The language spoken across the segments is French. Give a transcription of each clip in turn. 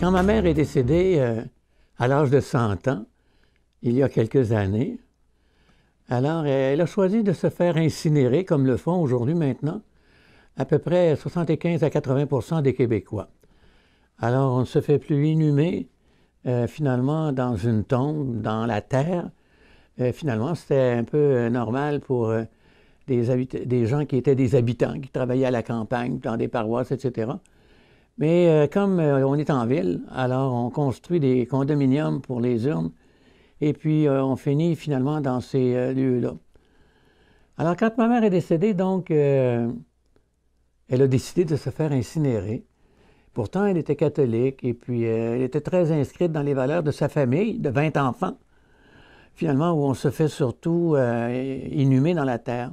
Quand ma mère est décédée à l'âge de 100 ans, il y a quelques années, alors elle a choisi de se faire incinérer, comme le font aujourd'hui maintenant, à peu près 75 à 80 % des Québécois. Alors on ne se fait plus inhumer finalement dans une tombe, dans la terre. Finalement, c'était un peu normal pour des gens qui étaient des habitants, qui travaillaient à la campagne, dans des paroisses, etc. Mais comme on est en ville, alors on construit des condominiums pour les urnes et puis on finit finalement dans ces lieux-là. Alors quand ma mère est décédée, donc, elle a décidé de se faire incinérer. Pourtant, elle était catholique et puis elle était très inscrite dans les valeurs de sa famille, de 20 enfants, finalement, où on se fait surtout inhumer dans la terre,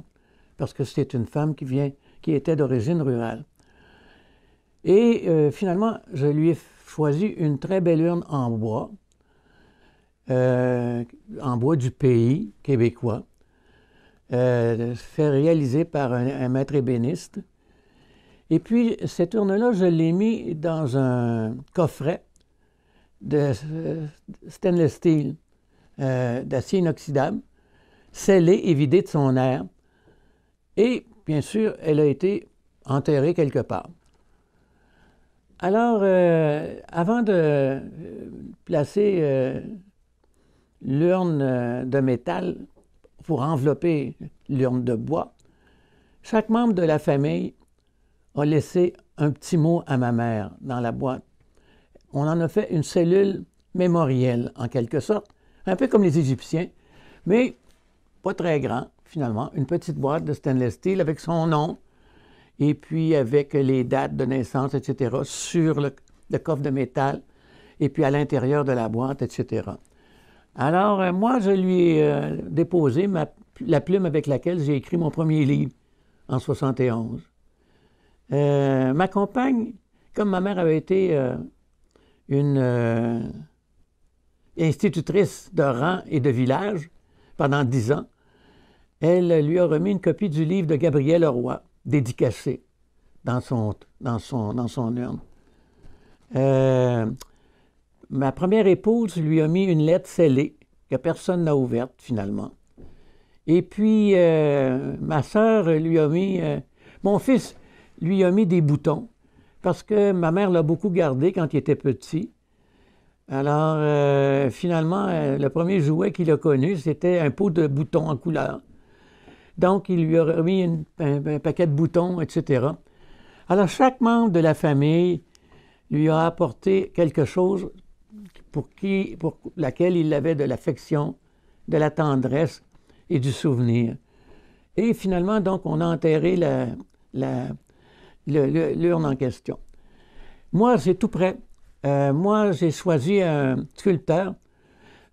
parce que c'était une femme qui était d'origine rurale. Et finalement, je lui ai choisi une très belle urne en bois du pays québécois, fait réaliser par un maître ébéniste. Et puis, cette urne-là, je l'ai mis dans un coffret de stainless steel, d'acier inoxydable, scellé et vidé de son air. Et, bien sûr, elle a été enterrée quelque part. Alors, avant de placer l'urne de métal pour envelopper l'urne de bois, chaque membre de la famille a laissé un petit mot à ma mère dans la boîte. On en a fait une cellule mémorielle, en quelque sorte, un peu comme les Égyptiens, mais pas très grand, finalement. Une petite boîte de stainless steel avec son nom, et puis avec les dates de naissance, etc., sur le coffre de métal, et puis à l'intérieur de la boîte, etc. Alors, moi, je lui ai déposé la plume avec laquelle j'ai écrit mon premier livre, en 71. Ma compagne, comme ma mère avait été une institutrice de rang et de village pendant 10 ans, elle lui a remis une copie du livre de Gabriel Leroy, dédicacé dans son urne. Ma première épouse lui a mis une lettre scellée que personne n'a ouverte finalement. Et puis, ma sœur lui a mis... mon fils lui a mis des boutons parce que ma mère l'a beaucoup gardé quand il était petit. Alors, finalement, le premier jouet qu'il a connu, c'était un pot de boutons en couleur. Donc, il lui a remis un paquet de boutons, etc. Alors, chaque membre de la famille lui a apporté quelque chose pour laquelle il avait de l'affection, de la tendresse et du souvenir. Et finalement, donc, on a enterré l'urne en question. Moi, c'est tout prêt. Moi, j'ai choisi un sculpteur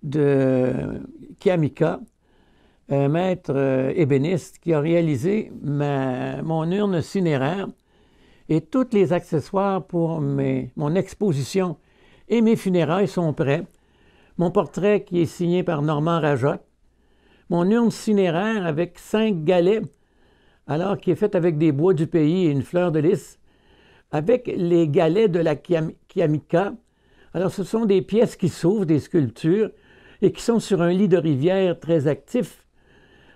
de Kiamika, un maître ébéniste qui a réalisé mon urne cinéraire et tous les accessoires pour mon exposition et mes funérailles sont prêts. Mon portrait qui est signé par Normand Rajotte, mon urne cinéraire avec 5 galets, alors qui est faite avec des bois du pays et une fleur de lys, avec les galets de la Kiamika. Alors, ce sont des pièces qui s'ouvrent, des sculptures, et qui sont sur un lit de rivière très actif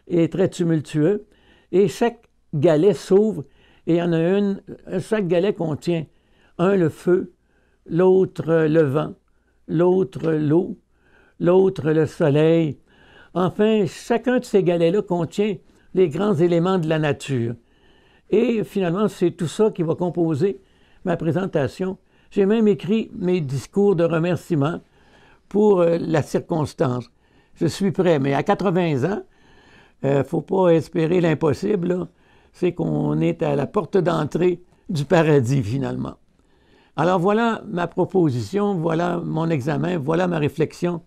et très tumultueux. Et chaque galet s'ouvre, et il y en a chaque galet contient le feu, l'autre le vent, l'autre l'eau, l'autre le soleil. Enfin, chacun de ces galets-là contient les grands éléments de la nature. Et finalement, c'est tout ça qui va composer ma présentation. J'ai même écrit mes discours de remerciement pour la circonstance. Je suis prêt, mais à 80 ans, il ne faut pas espérer l'impossible, là. C'est qu'on est à la porte d'entrée du paradis, finalement. Alors voilà ma proposition, voilà mon examen, voilà ma réflexion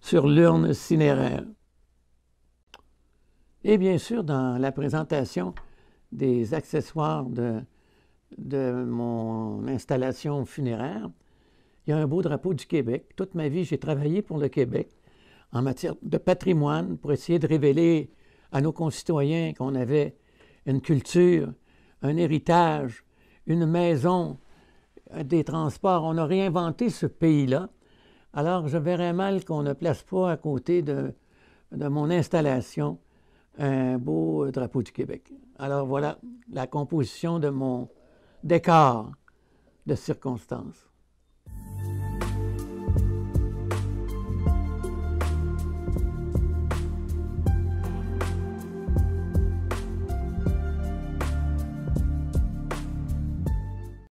sur l'urne cinéraire. Et bien sûr, dans la présentation des accessoires de mon installation funéraire, il y a un beau drapeau du Québec. Toute ma vie, j'ai travaillé pour le Québec en matière de patrimoine pour essayer de révéler à nos concitoyens qu'on avait une culture, un héritage, une maison des transports. On a réinventé ce pays-là. Alors, je verrais mal qu'on ne place pas à côté de mon installation un beau drapeau du Québec. Alors voilà la composition de mon décor de circonstances.